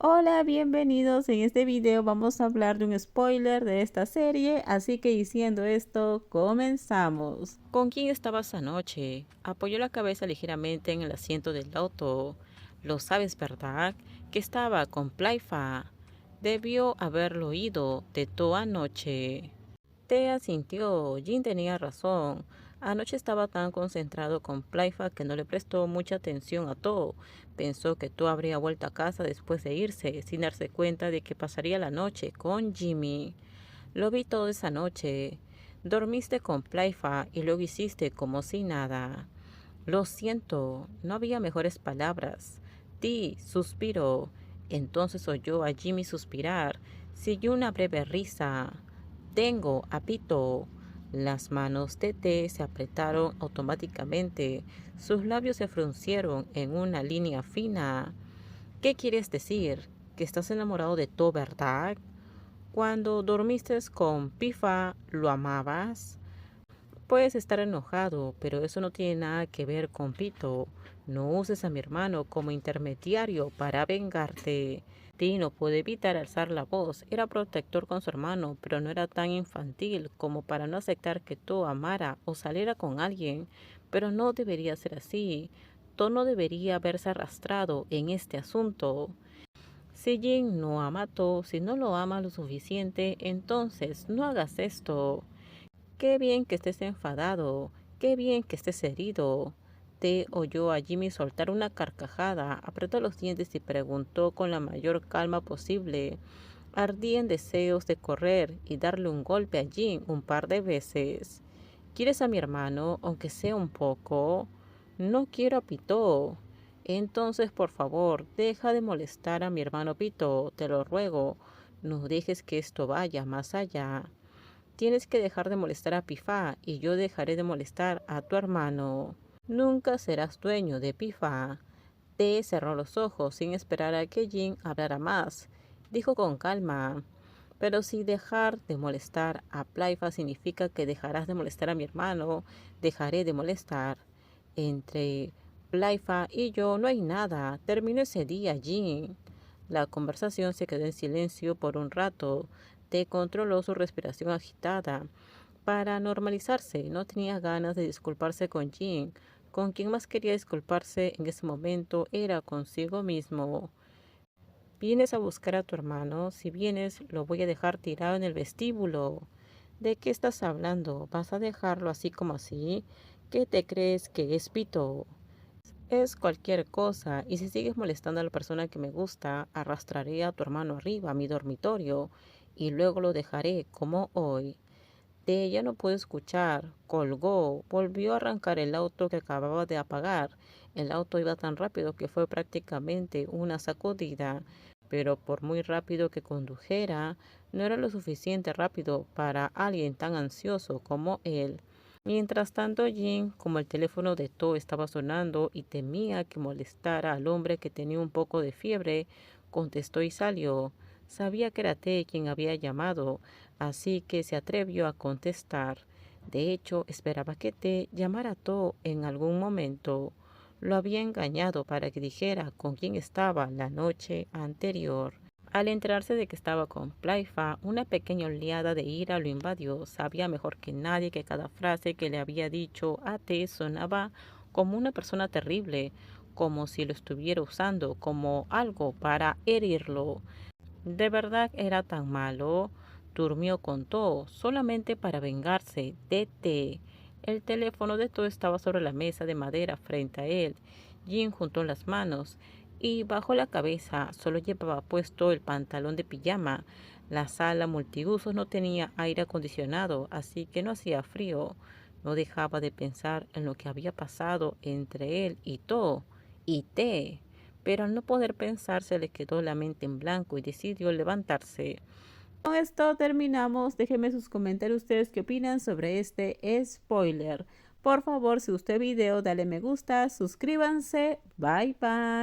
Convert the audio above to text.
Hola, bienvenidos. En este video vamos a hablar de un spoiler de esta serie, así que diciendo esto, comenzamos. ¿Con quién estabas anoche? Apoyó la cabeza ligeramente en el asiento del auto. Lo sabes, ¿verdad? Que estaba con Plaifa. Debió haberlo oído de toda anoche. Te asintió. Jin tenía razón. Anoche estaba tan concentrado con Plaifa que no le prestó mucha atención a todo. Pensó que tú habría vuelto a casa después de irse, sin darse cuenta de que pasaría la noche con Jimmy. Lo vi toda esa noche. Dormiste con Plaifa y luego hiciste como si nada. Lo siento, no había mejores palabras. Ti suspiró. Entonces oyó a Jimmy suspirar. Siguió una breve risa. Tengo, apito. Las manos de T se apretaron automáticamente. Sus labios se fruncieron en una línea fina. ¿Qué quieres decir? ¿Que estás enamorado de To, verdad? Cuando dormiste con Pifa, ¿lo amabas? Puedes estar enojado, pero eso no tiene nada que ver con Pito. No uses a mi hermano como intermediario para vengarte. Tino puede evitar alzar la voz. Era protector con su hermano, pero no era tan infantil como para no aceptar que tú amara o saliera con alguien. Pero no debería ser así. Tú no debería haberse arrastrado en este asunto. Si Jin no ama a To, si no lo ama lo suficiente, entonces no hagas esto. Qué bien que estés enfadado, qué bien que estés herido. Te oyó a Jimmy soltar una carcajada, apretó los dientes y preguntó con la mayor calma posible. Ardía en deseos de correr y darle un golpe a Jim un par de veces. ¿Quieres a mi hermano, aunque sea un poco? No quiero a Pito. Entonces, por favor, deja de molestar a mi hermano Pito, te lo ruego. No dejes que esto vaya más allá. Tienes que dejar de molestar a Pifa y yo dejaré de molestar a tu hermano. Nunca serás dueño de Pifa. Te cerró los ojos sin esperar a que Jin hablara más. Dijo con calma. Pero si dejar de molestar a Plaifa significa que dejarás de molestar a mi hermano, dejaré de molestar. Entre Plaifa y yo no hay nada. Terminó ese día, Jin. La conversación se quedó en silencio por un rato. Te controló su respiración agitada. Para normalizarse, no tenía ganas de disculparse con Jin. Con quien más quería disculparse en ese momento era consigo mismo. Vienes a buscar a tu hermano. Si vienes, lo voy a dejar tirado en el vestíbulo. ¿De qué estás hablando? ¿Vas a dejarlo así como así? ¿Qué te crees que es Pito? Es cualquier cosa, y si sigues molestando a la persona que me gusta, arrastraré a tu hermano arriba a mi dormitorio y luego lo dejaré como hoy. De ella no puedo escuchar. Colgó. Volvió a arrancar el auto que acababa de apagar. El auto iba tan rápido que fue prácticamente una sacudida. Pero por muy rápido que condujera, no era lo suficiente rápido para alguien tan ansioso como él. Mientras tanto, Jin, como el teléfono de To estaba sonando y temía que molestara al hombre que tenía un poco de fiebre, contestó y salió. Sabía que era T quien había llamado, así que se atrevió a contestar. De hecho, esperaba que T llamara a To en algún momento. Lo había engañado para que dijera con quién estaba la noche anterior. Al enterarse de que estaba con Plaifa, una pequeña oleada de ira lo invadió. Sabía mejor que nadie que cada frase que le había dicho a T sonaba como una persona terrible, como si lo estuviera usando como algo para herirlo. ¿De verdad era tan malo? Durmió con To solamente para vengarse de T. El teléfono de To estaba sobre la mesa de madera frente a él. Jin juntó las manos y bajó la cabeza. Solo llevaba puesto el pantalón de pijama. La sala multiusos no tenía aire acondicionado, así que no hacía frío. No dejaba de pensar en lo que había pasado entre él y To y T, pero al no poder pensar se le quedó la mente en blanco y decidió levantarse. Con esto terminamos. Déjenme sus comentarios ustedes qué opinan sobre este spoiler. Por favor, si gustó el video, dale me gusta, suscríbanse. Bye bye.